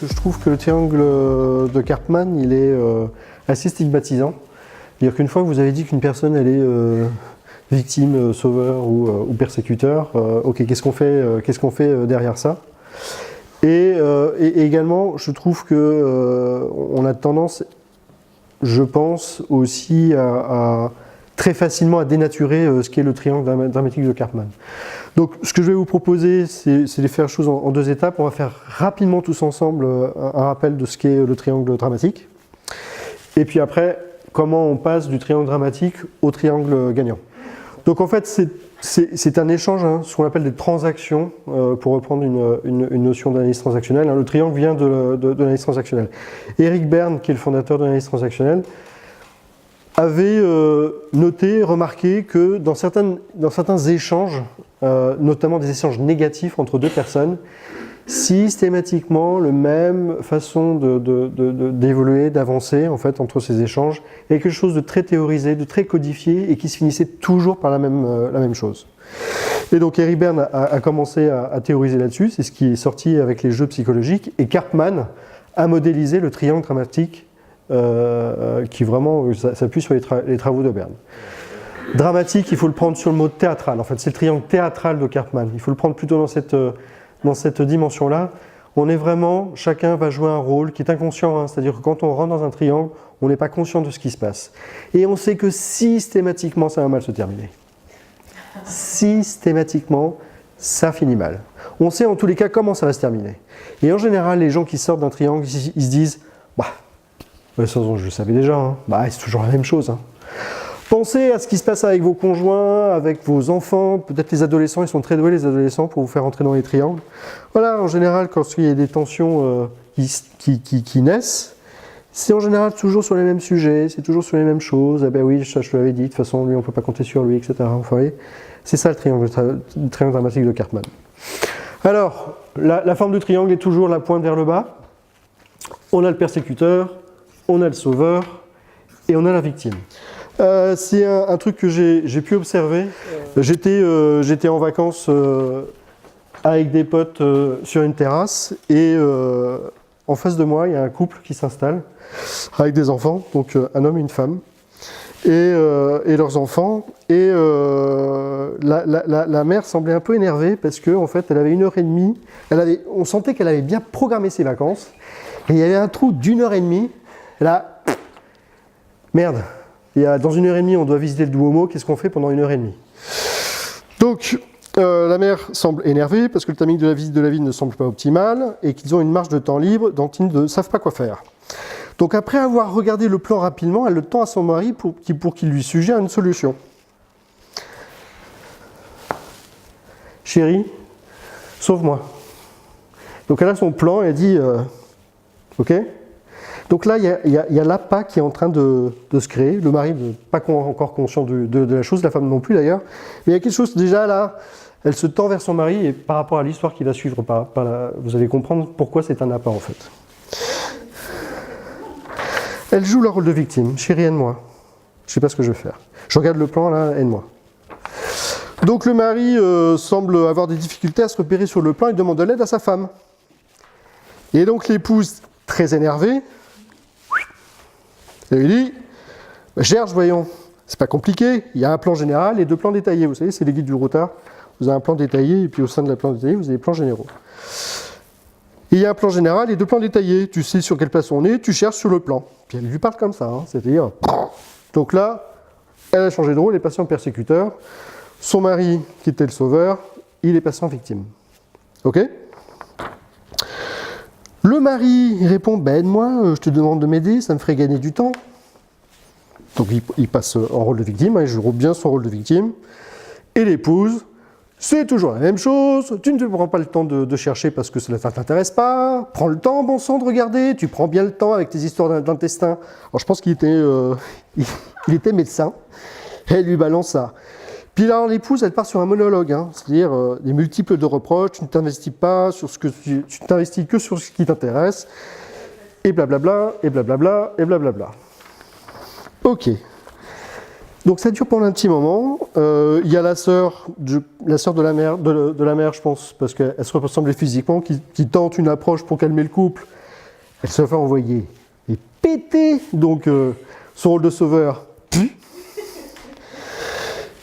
que je trouve que le triangle de Karpman, il est assez stigmatisant. C'est-à-dire qu'une fois que vous avez dit qu'une personne, elle est victime, sauveur ou persécuteur, ok, qu'est-ce qu'on fait derrière ça? Et également, je trouve que on a tendance, je pense, aussi à très facilement à dénaturer ce qu'est le triangle dramatique de Karpman. Donc, ce que je vais vous proposer, c'est de faire les choses en deux étapes. On va faire rapidement tous ensemble un rappel de ce qu'est le triangle dramatique. Et puis après, comment on passe du triangle dramatique au triangle gagnant. Donc en fait, c'est un échange, hein, ce qu'on appelle des transactions, pour reprendre une notion d'analyse transactionnelle. Hein. Le triangle vient de l'analyse transactionnelle. Eric Berne, qui est le fondateur de l'analyse transactionnelle, avait noté, remarqué que dans certains échanges, notamment des échanges négatifs entre deux personnes, systématiquement la même façon d'évoluer, d'avancer en fait entre ces échanges, il y a quelque chose de très théorisé, de très codifié et qui se finissait toujours par la même chose. Et donc Eric Berne a commencé à théoriser là-dessus, c'est ce qui est sorti avec les jeux psychologiques, et Karpman a modélisé le triangle dramatique qui vraiment s'appuie sur les travaux de Berne. Dramatique, il faut le prendre sur le mot théâtral, en fait c'est le triangle théâtral de Karpman, il faut le prendre plutôt dans cette dimension-là. On est vraiment, chacun va jouer un rôle qui est inconscient, hein, c'est-à-dire que quand on rentre dans un triangle, on n'est pas conscient de ce qui se passe. Et on sait que systématiquement, ça va mal se terminer. Systématiquement, ça finit mal. On sait en tous les cas comment ça va se terminer. Et en général, les gens qui sortent d'un triangle, ils se disent « Bah, de toute façon, je le savais déjà, hein. Bah, c'est toujours la même chose. Hein. » Pensez à ce qui se passe avec vos conjoints, avec vos enfants, peut-être les adolescents, ils sont très doués les adolescents pour vous faire entrer dans les triangles. Voilà, en général, quand il y a des tensions qui naissent, c'est en général toujours sur les mêmes sujets, c'est toujours sur les mêmes choses. Ah ben oui, je te l'avais dit, de toute façon, lui, on ne peut pas compter sur lui, etc. Vous voyez, c'est ça le triangle dramatique de Karpman. Alors, la forme du triangle est toujours la pointe vers le bas. On a le persécuteur, on a le sauveur et on a la victime. C'est un truc que j'ai pu observer. J'étais en vacances avec des potes sur une terrasse et en face de moi, il y a un couple qui s'installe avec des enfants, donc un homme et une femme, et leurs enfants. Et la mère semblait un peu énervée parce qu'en fait, elle avait 1h30. On sentait qu'elle avait bien programmé ses vacances. Et il y avait un trou d'1h30. Là, merde. Dans 1h30, on doit visiter le Duomo. Qu'est-ce qu'on fait pendant 1h30? Donc, la mère semble énervée parce que le timing de la visite de la ville ne semble pas optimal et qu'ils ont une marge de temps libre dont ils ne savent pas quoi faire. Donc, après avoir regardé le plan rapidement, elle le tend à son mari pour qu'il lui suggère une solution. Chérie, sauve-moi. Donc, elle a son plan et elle dit ok. Donc là, il y a l'appât qui est en train de se créer. Le mari n'est pas encore conscient de la chose, la femme non plus d'ailleurs. Mais il y a quelque chose déjà là, elle se tend vers son mari et par rapport à l'histoire qui va suivre, vous allez comprendre pourquoi c'est un appât en fait. Elle joue le rôle de victime. Chérie, aide-moi. Je ne sais pas ce que je vais faire. Je regarde le plan là, aide-moi. Donc le mari semble avoir des difficultés à se repérer sur le plan et demande de l'aide à sa femme. Et donc l'épouse, très énervée, elle lui dit « Gerge, voyons, c'est pas compliqué, il y a un plan général et 2 plans détaillés. Vous savez, c'est les guides du routard. Vous avez un plan détaillé et puis au sein de la plan détaillé, vous avez des plans généraux. Il y a un plan général et 2 plans détaillés. Tu sais sur quelle place on est, tu cherches sur le plan. » Puis elle lui parle comme ça, hein, c'est-à-dire... Donc là, elle a changé de rôle, elle est passée en persécuteur. Son mari, qui était le sauveur, il est passé en victime. Ok ? Le mari répond, ben aide-moi, je te demande de m'aider, ça me ferait gagner du temps. Donc il passe en rôle de victime, il joue bien son rôle de victime. Et l'épouse, c'est toujours la même chose, tu ne te prends pas le temps de chercher parce que ça ne t'intéresse pas, prends le temps, bon sang, de regarder, tu prends bien le temps avec tes histoires d'intestin. Alors je pense qu'il était, il était médecin, et elle lui balance ça. Puis là, l'épouse, elle part sur un monologue, hein, c'est-à-dire des multiples de reproches, tu ne t'investis pas sur ce que tu ne t'investis que sur ce qui t'intéresse, et blablabla, et blablabla, et blablabla. Ok. Donc ça dure pendant un petit moment. Il y a la sœur de la mère, je pense, parce qu'elle se ressemblait physiquement, qui tente une approche pour calmer le couple, Elle se fait envoyer et péter donc son rôle de sauveur.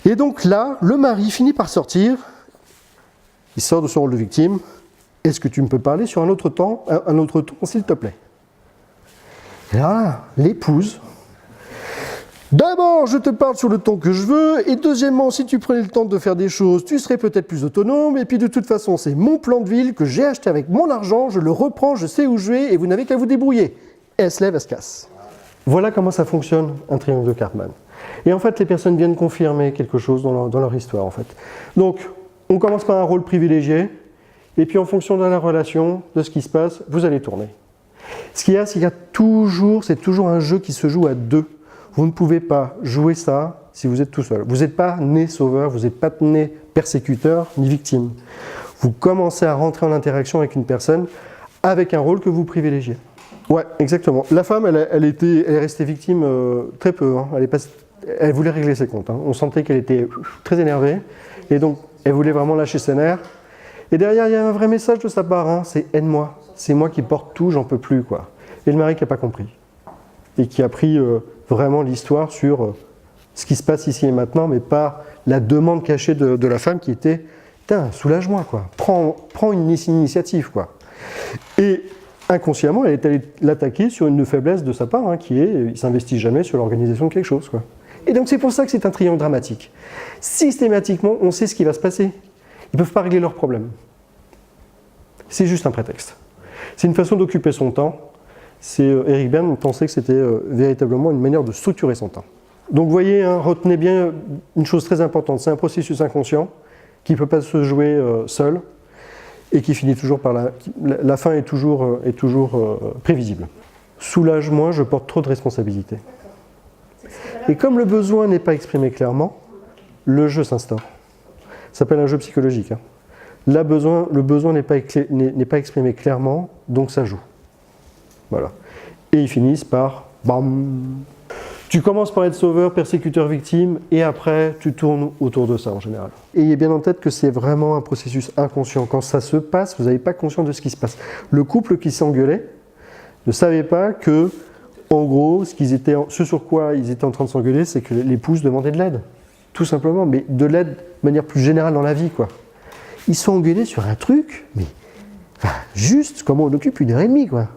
Et donc là, le mari finit par sortir. Il sort de son rôle de victime. Est-ce que tu me peux parler sur un autre ton, s'il te plaît? Et là, l'épouse. D'abord, je te parle sur le ton que je veux, et deuxièmement, si tu prenais le temps de faire des choses, tu serais peut-être plus autonome, et puis de toute façon, c'est mon plan de ville que j'ai acheté avec mon argent, je le reprends, je sais où je vais, et vous n'avez qu'à vous débrouiller. Et elle se lève, elle se casse. Voilà comment ça fonctionne, un triangle de Karpman. Et en fait, les personnes viennent confirmer quelque chose dans leur histoire, en fait. Donc, on commence par un rôle privilégié, et puis en fonction de la relation, de ce qui se passe, vous allez tourner. Ce qu'il y a, c'est qu'il y a toujours, c'est toujours un jeu qui se joue à deux. Vous ne pouvez pas jouer ça si vous êtes tout seul. Vous n'êtes pas né sauveur, vous n'êtes pas né persécuteur ni victime. Vous commencez à rentrer en interaction avec une personne avec un rôle que vous privilégiez. Ouais, exactement. La femme, elle est restée victime très peu. Hein. Elle voulait régler ses comptes. Hein. On sentait qu'elle était très énervée et donc elle voulait vraiment lâcher ses nerfs. Et derrière, il y a un vrai message de sa part. Hein. C'est aide-moi. C'est moi qui porte tout, j'en peux plus, quoi. Et le mari qui n'a pas compris et qui a pris vraiment l'histoire sur ce qui se passe ici et maintenant, mais pas la demande cachée de la femme qui était « soulage-moi, quoi. Prends une initiative, quoi. » Et inconsciemment, elle est allée l'attaquer sur une faiblesse de sa part, hein, qui est « il ne s'investit jamais sur l'organisation de quelque chose, quoi. » Et donc c'est pour ça que c'est un triangle dramatique. Systématiquement, on sait ce qui va se passer. Ils ne peuvent pas régler leurs problèmes. C'est juste un prétexte. C'est une façon d'occuper son temps. Eric Berne pensait que c'était véritablement une manière de structurer son temps. Donc vous voyez, hein, retenez bien une chose très importante, c'est un processus inconscient qui ne peut pas se jouer seul et qui finit toujours par la fin est toujours prévisible. Soulage-moi, je porte trop de responsabilités. Et comme le besoin n'est pas exprimé clairement, le jeu s'instaure. Ça s'appelle un jeu psychologique. Hein. Là, le besoin n'est pas exprimé clairement, donc ça joue. Voilà. Et ils finissent par bam. Tu commences par être sauveur, persécuteur, victime, et après tu tournes autour de ça en général. Et ayez bien en tête que c'est vraiment un processus inconscient. Quand ça se passe, vous n'avez pas conscience de ce qui se passe. Le couple qui s'engueulait ne savait pas que, en gros, ce sur quoi ils étaient en train de s'engueuler, c'est que l'épouse demandait de l'aide. Tout simplement, mais de l'aide de manière plus générale dans la vie, quoi. Ils sont engueulés sur un truc, mais juste comment on occupe 1h30, quoi.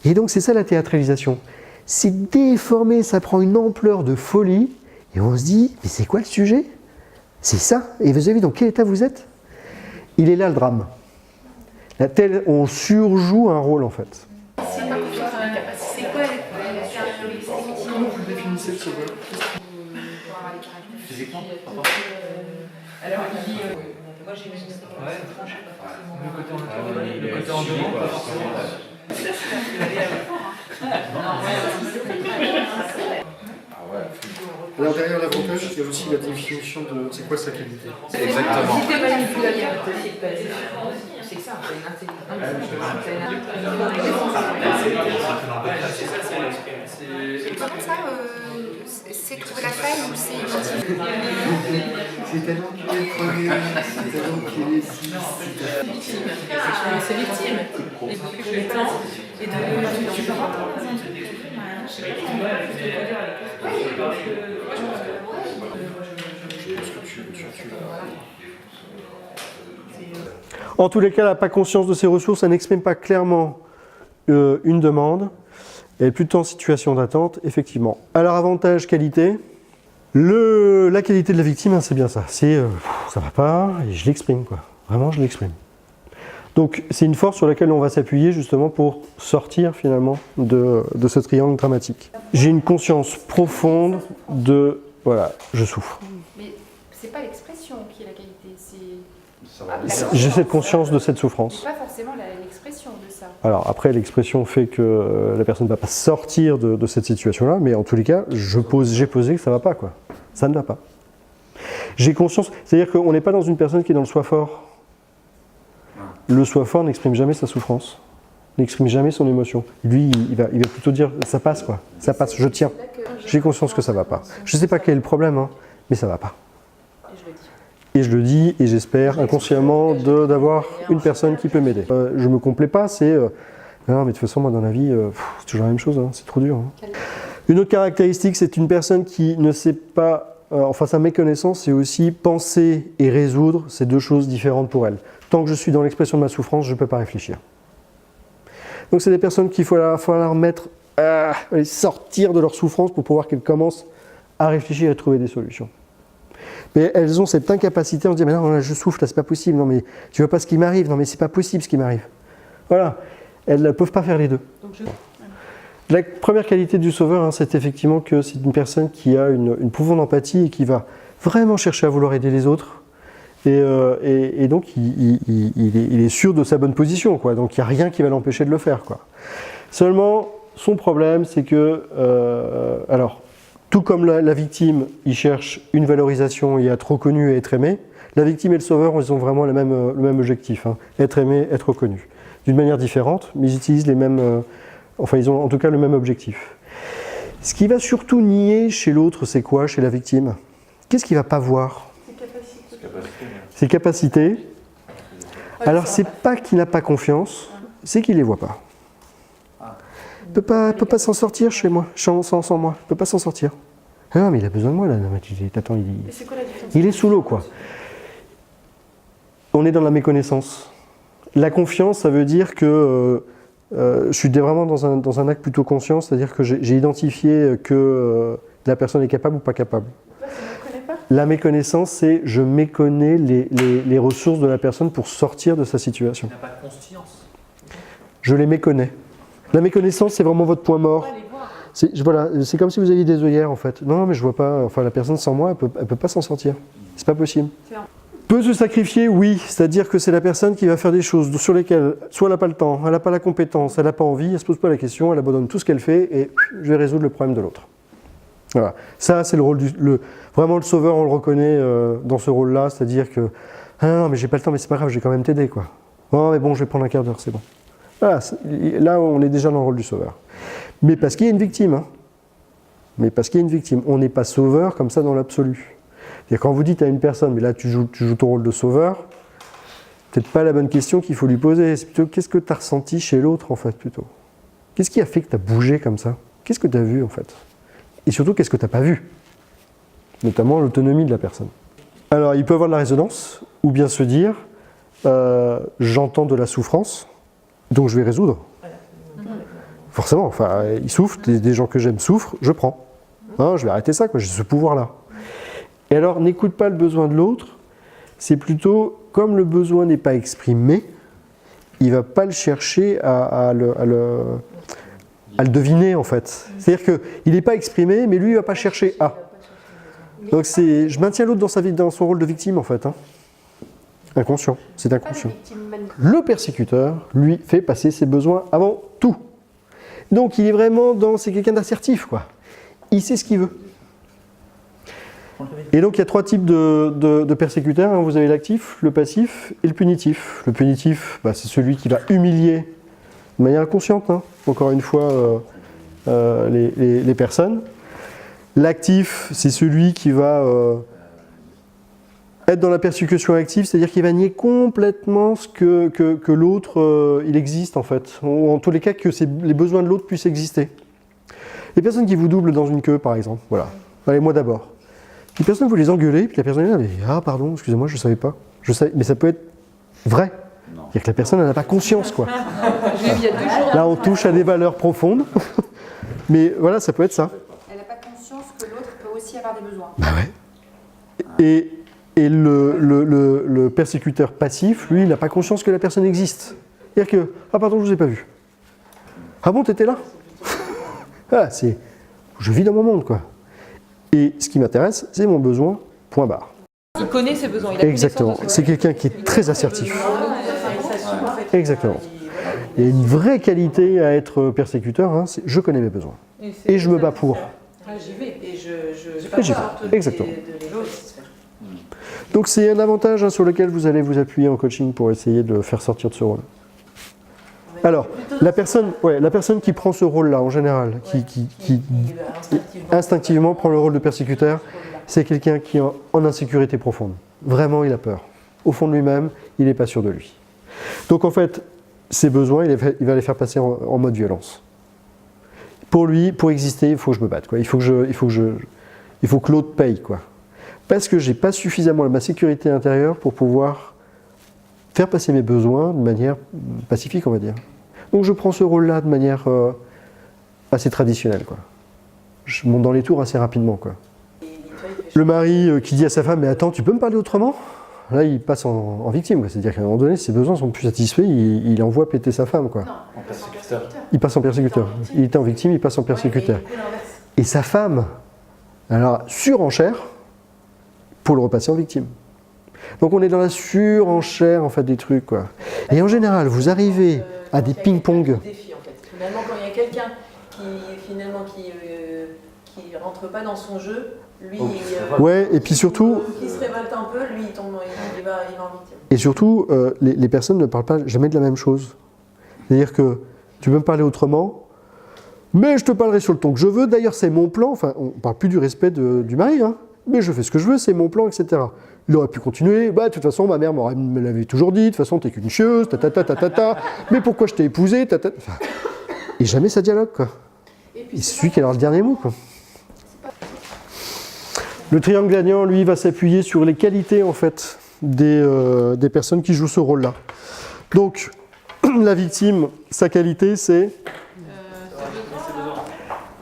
Et donc c'est ça la théâtralisation. C'est déformé, ça prend une ampleur de folie, et on se dit, mais c'est quoi le sujet? C'est ça. Et vous avez vu dans quel état vous êtes? Il est là le drame. On surjoue un rôle en fait. C'est quoi comment vous définissez le sauveur? Physiquement? Alors il dit... Moi j'imagine ça. Le côté en demande, pas forcément. Alors derrière l'avantage, il y a aussi la définition de c'est quoi sa qualité. Exactement. C'est ça, Comment ça, c'est trouver la faille ou c'est identifier? C'est tellement qu'il est premier, c'est tellement qu'il est victime. C'est victime. Et plus le temps et de tu peux En tous les cas, elle n'a pas conscience de ses ressources, elle n'exprime pas clairement une demande, elle est plutôt en situation d'attente, effectivement. Alors, avantage, qualité. La qualité de la victime, hein, c'est bien ça. C'est ça va pas, et je l'exprime, quoi. Vraiment, je l'exprime. Donc, c'est une force sur laquelle on va s'appuyer justement pour sortir finalement de ce triangle dramatique. J'ai une conscience profonde de, voilà, je souffre. Mais c'est pas l'expression qui est la qualité, c'est... J'ai cette conscience de cette souffrance. C'est pas forcément l'expression de ça. Alors après, l'expression fait que la personne ne va pas sortir de cette situation-là, mais en tous les cas, j'ai posé que ça ne va pas, quoi. Ça ne va pas. J'ai conscience, c'est-à-dire qu'on n'est pas dans une personne qui est dans le soi fort. Le soi fort n'exprime jamais sa souffrance, n'exprime jamais son émotion. Lui, il va plutôt dire ça passe, quoi. Ça passe, je tiens. J'ai conscience que ça ne va pas. Je ne sais pas quel est le problème, hein, mais ça ne va pas. Et je le dis, et j'espère inconsciemment d'avoir une personne qui peut m'aider. Je ne me complais pas, c'est Non, mais de toute façon, moi, dans la vie, c'est toujours la même chose, hein, c'est trop dur. Hein. Une autre caractéristique, c'est une personne qui ne sait pas, enfin, sa méconnaissance, c'est aussi penser et résoudre, c'est deux choses différentes pour elle. Tant que je suis dans l'expression de ma souffrance, je ne peux pas réfléchir. Donc, c'est des personnes qu'il faut leur mettre, sortir de leur souffrance pour pouvoir qu'elles commencent à réfléchir et trouver des solutions. Mais elles ont cette incapacité, on se dit, mais non, là, je souffre, là, c'est pas possible, non, mais tu vois pas ce qui m'arrive, non, mais c'est pas possible ce qui m'arrive. Voilà, elles ne peuvent pas faire les deux. La première qualité du sauveur, hein, c'est effectivement que c'est une personne qui a une profonde empathie et qui va vraiment chercher à vouloir aider les autres. Et donc, il est sûr de sa bonne position, quoi. Donc, il n'y a rien qui va l'empêcher de le faire, quoi. Seulement, son problème, c'est que, alors, tout comme la victime, il cherche une valorisation et être reconnu et être aimé, la victime et le sauveur, ils ont vraiment le même objectif, hein, être aimé, être reconnu. D'une manière différente, mais ils utilisent les mêmes, enfin ils ont en tout cas le même objectif. Ce qui va surtout nier chez l'autre, c'est quoi chez la victime? Qu'est-ce qu'il ne va pas voir? Ses capacités. Alors c'est pas qu'il n'a pas confiance, c'est qu'il ne les voit pas. Il ne peut pas s'en sortir chez moi, sans moi, il ne peut pas s'en sortir. Ah non mais il a besoin de moi là, non, mais attends, il est sous l'eau quoi. On est dans la méconnaissance. La confiance, ça veut dire que je suis vraiment dans un acte plutôt conscient, c'est-à-dire que j'ai identifié que la personne est capable ou pas capable. La méconnaissance, c'est je méconnais les ressources de la personne pour sortir de sa situation. Il n'a pas de conscience. Je les méconnais. La méconnaissance, c'est vraiment votre point mort. Voilà, c'est comme si vous aviez des œillères en fait. Non, mais je vois pas. Enfin, la personne sans moi, elle peut pas s'en sortir. C'est pas possible. Peut se sacrifier, oui. C'est-à-dire que c'est la personne qui va faire des choses sur lesquelles soit elle n'a pas le temps, elle n'a pas la compétence, elle n'a pas envie, elle se pose pas la question, elle abandonne tout ce qu'elle fait et je vais résoudre le problème de l'autre. Voilà. Ça, c'est le rôle vraiment le sauveur, on le reconnaît dans ce rôle-là, c'est-à-dire que ah non, mais j'ai pas le temps, mais c'est pas grave, je vais quand même t'aider quoi. Oh, mais bon, je vais prendre un quart d'heure, c'est bon. Voilà, là, on est déjà dans le rôle du sauveur. Mais parce qu'il y a une victime. Hein. Mais parce qu'il y a une victime. On n'est pas sauveur comme ça dans l'absolu. C'est-à-dire quand vous dites à une personne, mais là tu joues ton rôle de sauveur, peut-être pas la bonne question qu'il faut lui poser. C'est plutôt qu'est-ce que tu as ressenti chez l'autre en fait plutôt. Qu'est-ce qui a fait que tu as bougé comme ça? Qu'est-ce que tu as vu en fait? Et surtout, qu'est-ce que tu n'as pas vu? Notamment l'autonomie de la personne. Alors, il peut avoir de la résonance, ou bien se dire, j'entends de la souffrance, donc je vais résoudre. Forcément, enfin, ils souffrent, des gens que j'aime souffrent, je prends. Hein, je vais arrêter ça, quoi, j'ai ce pouvoir-là. Et alors, n'écoute pas le besoin de l'autre, c'est plutôt, comme le besoin n'est pas exprimé, il ne va pas le chercher à le deviner, en fait. C'est-à-dire qu'il n'est pas exprimé, mais lui, il ne va pas chercher à. Donc, je maintiens l'autre dans son rôle de victime, en fait. Hein. Inconscient, c'est inconscient. Le persécuteur, lui, fait passer ses besoins avant tout. Donc, il est vraiment c'est quelqu'un d'assertif, quoi. Il sait ce qu'il veut. Et donc, il y a trois types de persécuteurs. Hein. Vous avez l'actif, le passif et le punitif. Le punitif, c'est celui qui va humilier de manière inconsciente, hein. Encore une fois, les personnes. L'actif, c'est celui qui va être dans la persécution active, c'est-à-dire qu'il va nier complètement ce que l'autre, il existe en fait. Ou en tous les cas, que les besoins de l'autre puissent exister. Les personnes qui vous doublent dans une queue, par exemple, voilà. Allez, moi d'abord. Les personnes, vous les engueulez, puis la personne est là, mais ah pardon, excusez-moi, je ne savais pas. Mais ça peut être vrai. C'est-à-dire que la personne, elle n'a pas conscience, quoi. Là, on touche à des valeurs profondes. Mais voilà, ça peut être ça. Elle n'a pas conscience que l'autre peut aussi avoir des besoins. Bah ouais. Et le persécuteur passif, lui, il n'a pas conscience que la personne existe. C'est-à-dire que, ah pardon, je ne vous ai pas vu. Ah bon, t'étais là? Ah, je vis dans mon monde, quoi. Et ce qui m'intéresse, c'est mon besoin, point barre. Il connaît ses besoins. Il a exactement. C'est quelqu'un qui est très assertif. Exactement. Il y a une vraie qualité à être persécuteur, hein, c'est je connais mes besoins. Et je me bats pour. J'y vais et j'y vais. Exactement. Donc c'est un avantage hein, sur lequel vous allez vous appuyer en coaching pour essayer de le faire sortir de ce rôle. Alors, la personne qui prend ce rôle-là, en général, qui instinctivement prend le rôle de persécuteur, c'est quelqu'un qui est en insécurité profonde. Vraiment, il a peur. Au fond de lui-même, il n'est pas sûr de lui. Donc en fait, ses besoins, il va les faire passer en mode violence. Pour lui, pour exister, il faut que je me batte, quoi. Il faut que l'autre paye, quoi. Parce que j'ai pas suffisamment ma sécurité intérieure pour pouvoir faire passer mes besoins de manière pacifique, on va dire. Donc je prends ce rôle-là de manière assez traditionnelle, quoi. Je monte dans les tours assez rapidement, quoi. Le mari qui dit à sa femme « Mais attends, tu peux me parler autrement ?» Là, il passe en victime, quoi. C'est-à-dire qu'à un moment donné, ses besoins sont plus satisfaits, il envoie péter sa femme, quoi. En persécuteur. Il passe en persécuteur. Il était en victime, il passe en persécuteur. Et sa femme, alors, surenchère pour le repasser en victime. Donc on est dans la surenchère, en fait, des trucs, quoi. Et en général, vous arrivez à des ping-pong. Finalement, quand il y a quelqu'un qui rentre pas dans son jeu, lui, ouais, et puis surtout, qui se révolte un peu, lui, il va en victime. et surtout, les personnes ne parlent pas jamais de la même chose. C'est-à-dire que tu veux me parler autrement, mais je te parlerai sur le ton que je veux. D'ailleurs, c'est mon plan. Enfin, on ne parle plus du respect du mari, hein. Mais je fais ce que je veux, c'est mon plan, etc. Il aurait pu continuer. Bah, de toute façon, ma mère me l'avait toujours dit. De toute façon, t'es qu'une chieuse, mais pourquoi je t'ai épousé, Enfin, et jamais ça dialogue, quoi. Et c'est celui qui a le dernier mot, quoi. Le triangle gagnant, lui, va s'appuyer sur les qualités, en fait, des personnes qui jouent ce rôle-là. Donc, la victime, sa qualité, c'est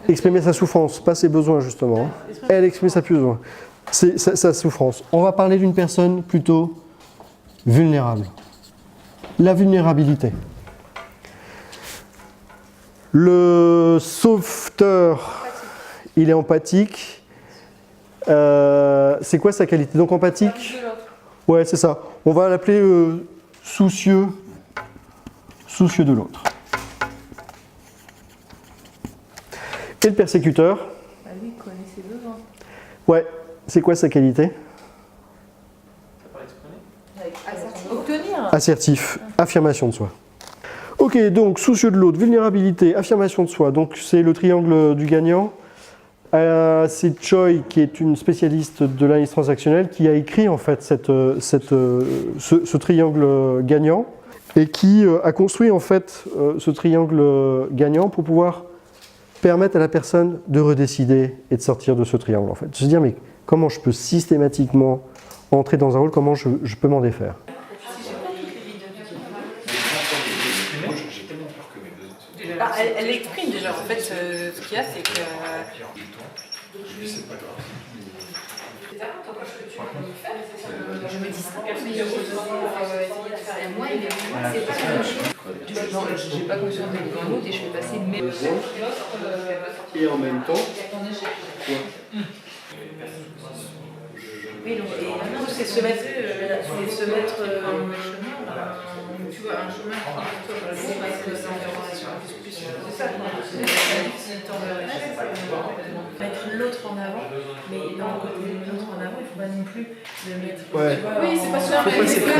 exprimer sa souffrance, pas ses besoins, justement. Elle exprime sa besoin, c'est sa souffrance. On va parler d'une personne plutôt vulnérable. La vulnérabilité. Le sauveteur, il est empathique. C'est quoi sa qualité? Donc empathique. Ouais, c'est ça. On va l'appeler soucieux de l'autre. Et le persécuteur? Lui, il connaît ses besoins. Ouais, c'est quoi sa qualité? Obtenir. Assertif, affirmation de soi. Ok, donc soucieux de l'autre, vulnérabilité, affirmation de soi. Donc c'est le triangle du gagnant. C'est Choi, qui est une spécialiste de l'analyse transactionnelle, qui a écrit en fait ce triangle gagnant et qui a construit en fait ce triangle gagnant pour pouvoir permettre à la personne de redécider et de sortir de ce triangle en fait. De se dire mais comment je peux systématiquement entrer dans un rôle, comment je peux m'en défaire. Elle exprime déjà, en fait, ce qu'il y a, c'est que... Je me dis ça, mais essayer de faire et moi, c'est pas la même chose. Genre, j'ai pas conscience d'être dans l'autre et je fais passer mes... Et en même temps, quoi? Oui, donc, c'est se mettre tu vois, un chemin qui parce que c'est en relation plus, c'est ça, mettre l'autre en avant, mais dans le côté de l'autre en avant, il ne faut pas non plus le mettre. Ouais. Tu vois, oui, c'est pas sûr, mais c'était plutôt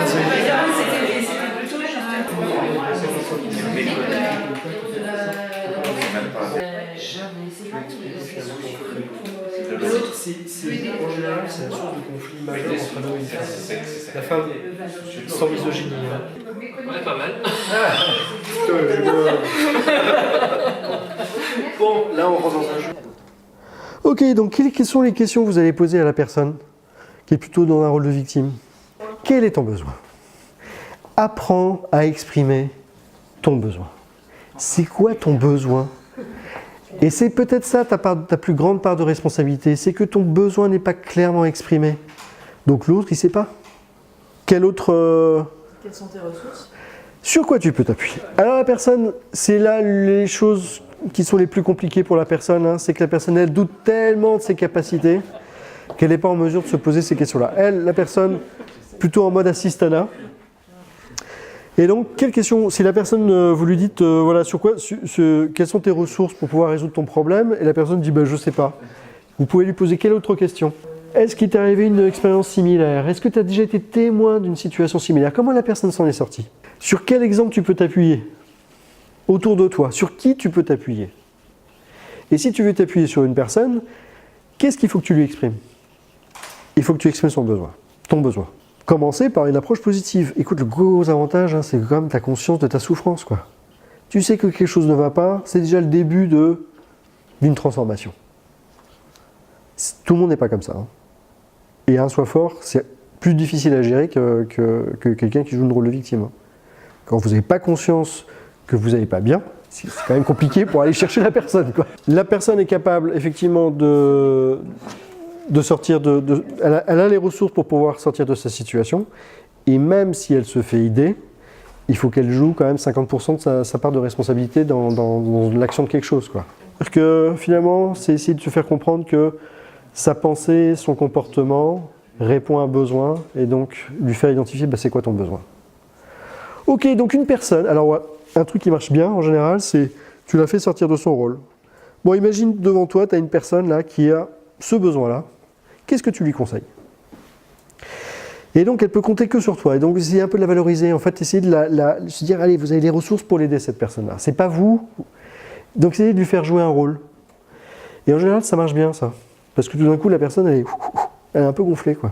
C'est en général, c'est la source de conflit majeur entre l'homme et une femme. La femme, sans misogynie. On est pas mal. Bon, là on rentre dans un jeu. Ok, donc quelles sont les questions que vous allez poser à la personne qui est plutôt dans un rôle de victime? Quel est ton besoin? Apprends à exprimer ton besoin. C'est quoi ton besoin? Et c'est peut-être ça ta plus grande part de responsabilité, c'est que ton besoin n'est pas clairement exprimé. Donc l'autre, il ne sait pas. Quelle autre... Quelles sont tes ressources? Sur quoi tu peux t'appuyer? Alors la personne, c'est là les choses qui sont les plus compliquées pour la personne, hein, c'est que la personne, elle doute tellement de ses capacités qu'elle n'est pas en mesure de se poser ces questions-là. Elle, la personne, plutôt en mode assistana. Et donc, quelle question, si la personne, vous lui dites, voilà, quelles sont tes ressources pour pouvoir résoudre ton problème, et la personne dit, je ne sais pas. Vous pouvez lui poser quelle autre question? Est-ce qu'il t'est arrivé une expérience similaire? Est-ce que tu as déjà été témoin d'une situation similaire? Comment la personne s'en est sortie? Sur quel exemple tu peux t'appuyer autour de toi? Sur qui tu peux t'appuyer? Et si tu veux t'appuyer sur une personne, qu'est-ce qu'il faut que tu lui exprimes? Il faut que tu exprimes son besoin, ton besoin. commencer par une approche positive. Écoute, le gros avantage, c'est quand même ta conscience de ta souffrance, quoi. Tu sais que quelque chose ne va pas, c'est déjà le début d'une transformation. Tout le monde n'est pas comme ça. Et un soi fort, c'est plus difficile à gérer que quelqu'un qui joue le rôle de victime. Quand vous n'avez pas conscience que vous n'allez pas bien, c'est quand même compliqué pour aller chercher la personne, quoi. La personne est capable, effectivement, de sortir elle a les ressources pour pouvoir sortir de sa situation. Et même si elle se fait aider, il faut qu'elle joue quand même 50% de sa part de responsabilité dans l'action de quelque chose, quoi. Parce que finalement, c'est essayer de se faire comprendre que sa pensée, son comportement répond à un besoin et donc lui faire identifier c'est quoi ton besoin. Ok, donc une personne, alors ouais, un truc qui marche bien en général, c'est tu la fais sortir de son rôle. Bon, imagine devant toi, tu as une personne là qui a ce besoin-là. Qu'est-ce que tu lui conseilles? Et donc elle peut compter que sur toi. Et donc essayer un peu de la valoriser, en fait, essayer de se dire allez, vous avez les ressources pour l'aider cette personne-là. C'est pas vous. Donc essayez de lui faire jouer un rôle. Et en général, ça marche bien ça. Parce que tout d'un coup, la personne, elle est un peu gonflée, quoi.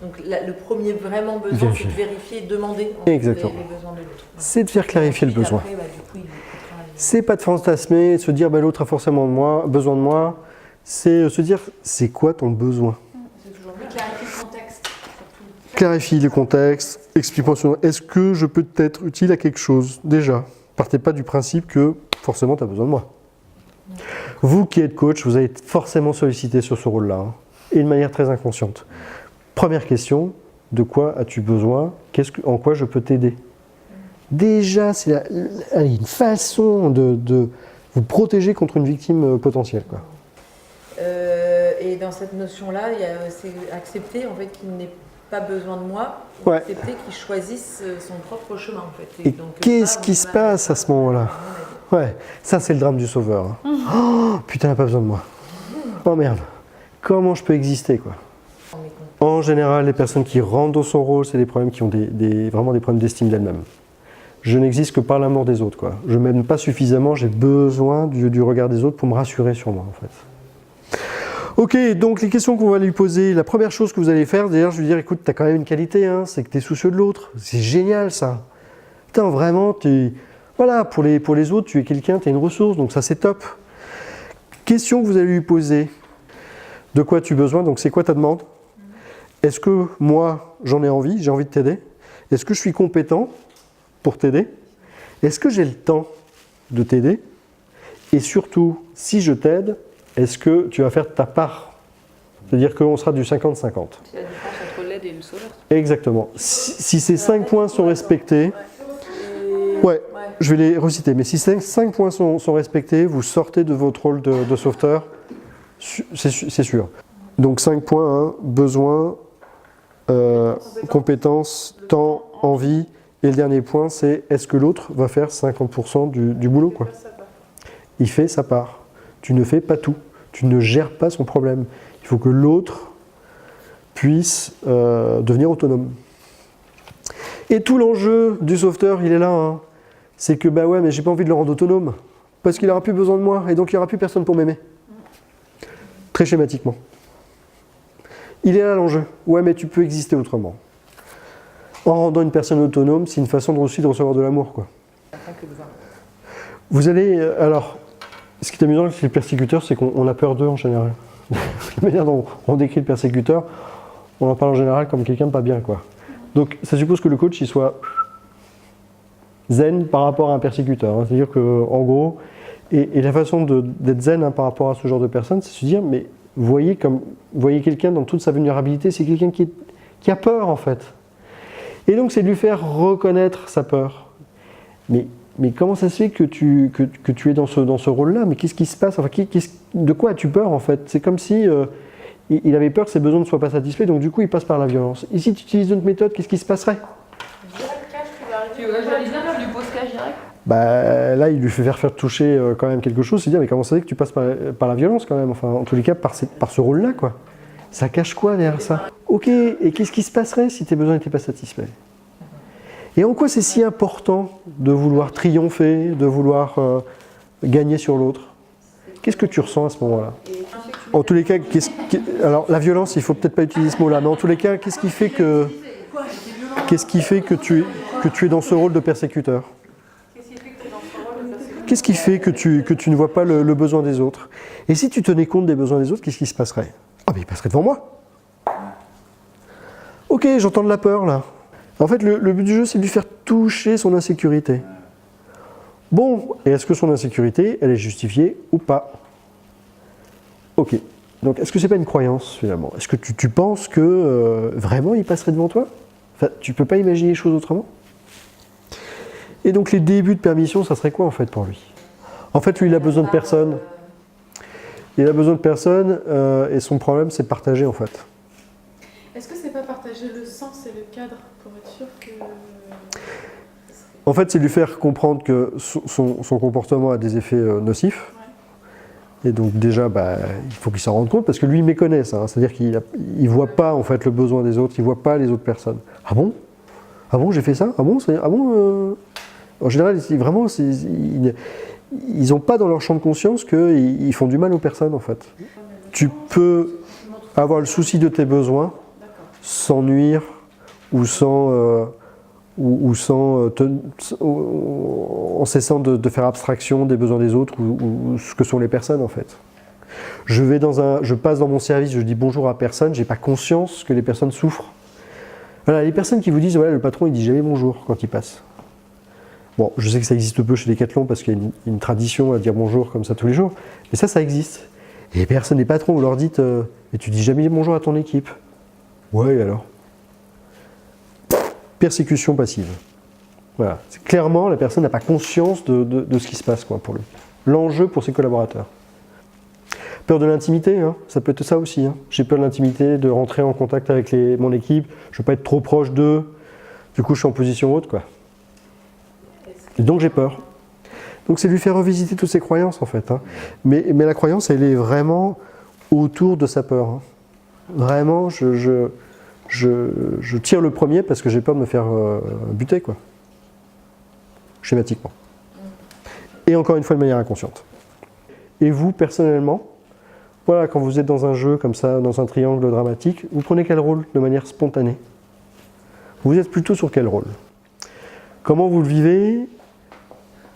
Donc le premier vraiment besoin, c'est de vérifier et demander Exactement. les besoins de l'autre. C'est de faire clarifier le besoin. Après, du coup, il fera les- C'est pas de fantasmer, de se dire l'autre a forcément besoin de moi. C'est se dire c'est quoi ton besoin. C'est toujours bien. Clarifier le contexte, surtout. Clarifie le contexte, explique-moi est-ce que je peux être utile à quelque chose déjà. Partez pas du principe que forcément tu as besoin de moi. Vous qui êtes coach, vous allez être forcément sollicité sur ce rôle-là, et de manière très inconsciente. Première question, de quoi as-tu besoin? En quoi je peux t'aider? Déjà, c'est une façon de vous protéger contre une victime potentielle, quoi. Et dans cette notion-là, c'est accepter en fait qu'il n'ait pas besoin de moi, Ouais. accepter qu'il choisisse son propre chemin en fait. Et qu'est-ce qui se passe à ce moment-là? Ouais, ça c'est le drame du sauveur. Oh, putain, elle n'a pas besoin de moi. Oh merde, comment je peux exister, quoi? En général, les personnes qui rentrent dans son rôle, c'est des problèmes qui ont vraiment des problèmes d'estime d'elles-mêmes. Je n'existe que par l'amour des autres, quoi. Je m'aime pas suffisamment, j'ai besoin du regard des autres pour me rassurer sur moi, en fait. Ok, donc les questions qu'on va lui poser, la première chose que vous allez faire, d'ailleurs, je vais lui dire, écoute, tu as quand même une qualité, hein, c'est que tu es soucieux de l'autre. C'est génial, ça. Putain, vraiment, voilà, pour les autres, tu es quelqu'un, tu as une ressource, donc ça, c'est top. Question que vous allez lui poser, de quoi as-tu besoin? Donc, c'est quoi ta demande? Est-ce que moi, j'en ai envie, j'ai envie de t'aider? Est-ce que je suis compétent pour t'aider? Est-ce que j'ai le temps de t'aider? Et surtout, si je t'aide, est-ce que tu vas faire ta part? C'est-à-dire qu'on sera du 50-50. C'est la différence entre l'aide et le sauveur. Exactement. Si ces 5 points sont respectés, ouais, je vais les reciter, mais si ces 5 points sont respectés, vous sortez de votre rôle de sauveteur, c'est sûr. Donc 5 points, hein, besoin, compétence, temps, envie, et le dernier point, c'est est-ce que l'autre va faire 50% du boulot, quoi. Il fait sa part. Tu ne fais pas tout. Tu ne gères pas son problème. Il faut que l'autre puisse devenir autonome. Et tout l'enjeu du sauveteur, il est là. Hein. C'est que, bah ouais, mais j'ai pas envie de le rendre autonome. Parce qu'il n'aura plus besoin de moi. Et donc, il n'y aura plus personne pour m'aimer. Très schématiquement. Il est là l'enjeu. Ouais, mais tu peux exister autrement. En rendant une personne autonome, c'est une façon aussi de recevoir de l'amour, quoi. Vous allez... alors... Ce qui est amusant avec les persécuteurs, c'est qu'on a peur d'eux en général. La manière dont on décrit le persécuteur, on en parle en général comme quelqu'un de pas bien, quoi. Donc ça suppose que le coach il soit zen par rapport à un persécuteur. Hein. C'est-à-dire qu'en gros, et la façon d'être zen hein, par rapport à ce genre de personne, c'est se dire, mais voyez quelqu'un dans toute sa vulnérabilité, c'est quelqu'un qui a peur en fait. Et donc c'est de lui faire reconnaître sa peur. Mais comment ça se fait que tu es dans ce rôle-là? Mais qu'est-ce qui se passe? Enfin, de quoi as-tu peur en fait? C'est comme si il avait peur que ses besoins ne soient pas satisfaits, donc du coup il passe par la violence. Et si tu utilises une autre méthode, qu'est-ce qui se passerait? J'allais bien faire du pose-cache direct. Bah, là, il lui fait faire toucher quand même quelque chose, c'est dire mais comment ça se fait que tu passes par la violence quand même? Enfin, en tous les cas, par ce rôle-là, quoi. Ça cache quoi derrière ça? Ok, et qu'est-ce qui se passerait si tes besoins n'étaient pas satisfaits? Et en quoi c'est si important de vouloir triompher, de vouloir gagner sur l'autre? Qu'est-ce que tu ressens à ce moment-là? En tous les cas, alors la violence, il ne faut peut-être pas utiliser ce mot-là, mais en tous les cas, qu'est-ce qui fait que tu es dans ce rôle de persécuteur? Qu'est-ce qui fait que tu ne vois pas le besoin des autres? Et si tu tenais compte des besoins des autres, qu'est-ce qui se passerait? Ah, mais il passerait devant moi. Ok, j'entends de la peur là. En fait, le but du jeu, c'est de lui faire toucher son insécurité. Bon, et est-ce que son insécurité, elle est justifiée ou pas? Ok. Donc, est-ce que c'est pas une croyance finalement? Est-ce que tu penses que vraiment il passerait devant toi? Enfin, tu peux pas imaginer les choses autrement? Et donc, les débuts de permission, ça serait quoi en fait pour lui? En fait, lui, il a besoin de personne. Il a besoin de personne et son problème, c'est de partager en fait. Est-ce que c'est pas partager le sens et le cadre pour être sûr que... En fait, c'est lui faire comprendre que son comportement a des effets nocifs. Ouais. Et donc déjà, il faut qu'il s'en rende compte parce que lui, il méconnaît ça. Hein. C'est-à-dire qu'il ne voit pas en fait le besoin des autres, il ne voit pas les autres personnes. Ah bon? Ah bon, j'ai fait ça? Ah bon? En général, vraiment, ils n'ont pas dans leur champ de conscience qu'ils font du mal aux personnes en fait. Tu peux avoir le souci de tes besoins sans nuire ou en cessant de faire abstraction des besoins des autres ou ce que sont les personnes en fait. Je passe dans mon service, je dis bonjour à personne, j'ai pas conscience que les personnes souffrent. Voilà, les personnes qui vous disent ouais, le patron il dit jamais bonjour quand il passe. Bon, je sais que ça existe peu chez Decathlon parce qu'il y a une tradition à dire bonjour comme ça tous les jours, mais ça existe. Et les personnes, les patrons, vous leur dites et tu dis jamais bonjour à ton équipe. Ouais, alors. Persécution passive. Voilà. Clairement, la personne n'a pas conscience de ce qui se passe quoi, pour lui. L'enjeu pour ses collaborateurs. Peur de l'intimité, hein, ça peut être ça aussi. Hein. J'ai peur de l'intimité, de rentrer en contact avec mon équipe. Je ne veux pas être trop proche d'eux. Du coup, je suis en position haute, quoi. Et donc, j'ai peur. Donc, c'est lui faire revisiter toutes ses croyances, en fait. Hein. Mais la croyance, elle est vraiment autour de sa peur. Hein. Vraiment, je tire le premier parce que j'ai peur de me faire buter, quoi. Schématiquement. Et encore une fois, de manière inconsciente. Et vous, personnellement, voilà, quand vous êtes dans un jeu comme ça, dans un triangle dramatique, vous prenez quel rôle de manière spontanée? Vous êtes plutôt sur quel rôle? Comment vous le vivez?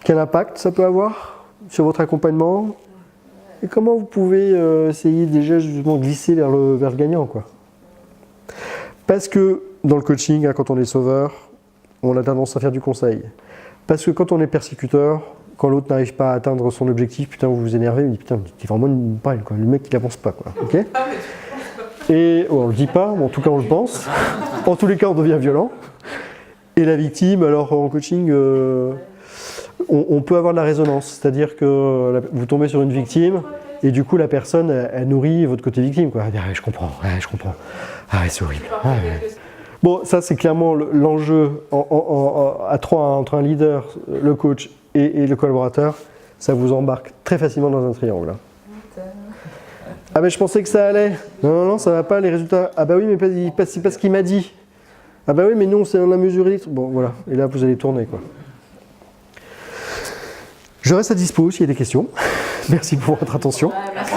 Quel impact ça peut avoir sur votre accompagnement? Et comment vous pouvez essayer déjà justement de glisser vers le gagnant, quoi. Parce que dans le coaching, hein, quand on est sauveur, on a tendance à faire du conseil. Parce que quand on est persécuteur, quand l'autre n'arrive pas à atteindre son objectif, putain, vous vous énervez, vous dites putain, t'es vraiment une paille, quoi. Le mec il avance pas, quoi. Okay. Et on le dit pas, mais en tout cas on le pense. En tous les cas, on devient violent. Et la victime, alors en coaching, on peut avoir de la résonance, c'est-à-dire que vous tombez sur une victime et du coup la personne elle nourrit votre côté victime, quoi. Ah, je comprends. Ah ouais, c'est horrible. Ah, ouais. Bon, ça c'est clairement l'enjeu à trois entre un leader, le coach et le collaborateur. Ça vous embarque très facilement dans un triangle. Ah mais je pensais que ça allait. Non, ça va pas les résultats. Ah bah oui, mais c'est pas ce qu'il m'a dit. Ah bah oui, mais non, on a mesuré. Bon voilà, et là vous allez tourner, quoi. Je reste à dispo s'il y a des questions. Merci pour votre attention. Merci.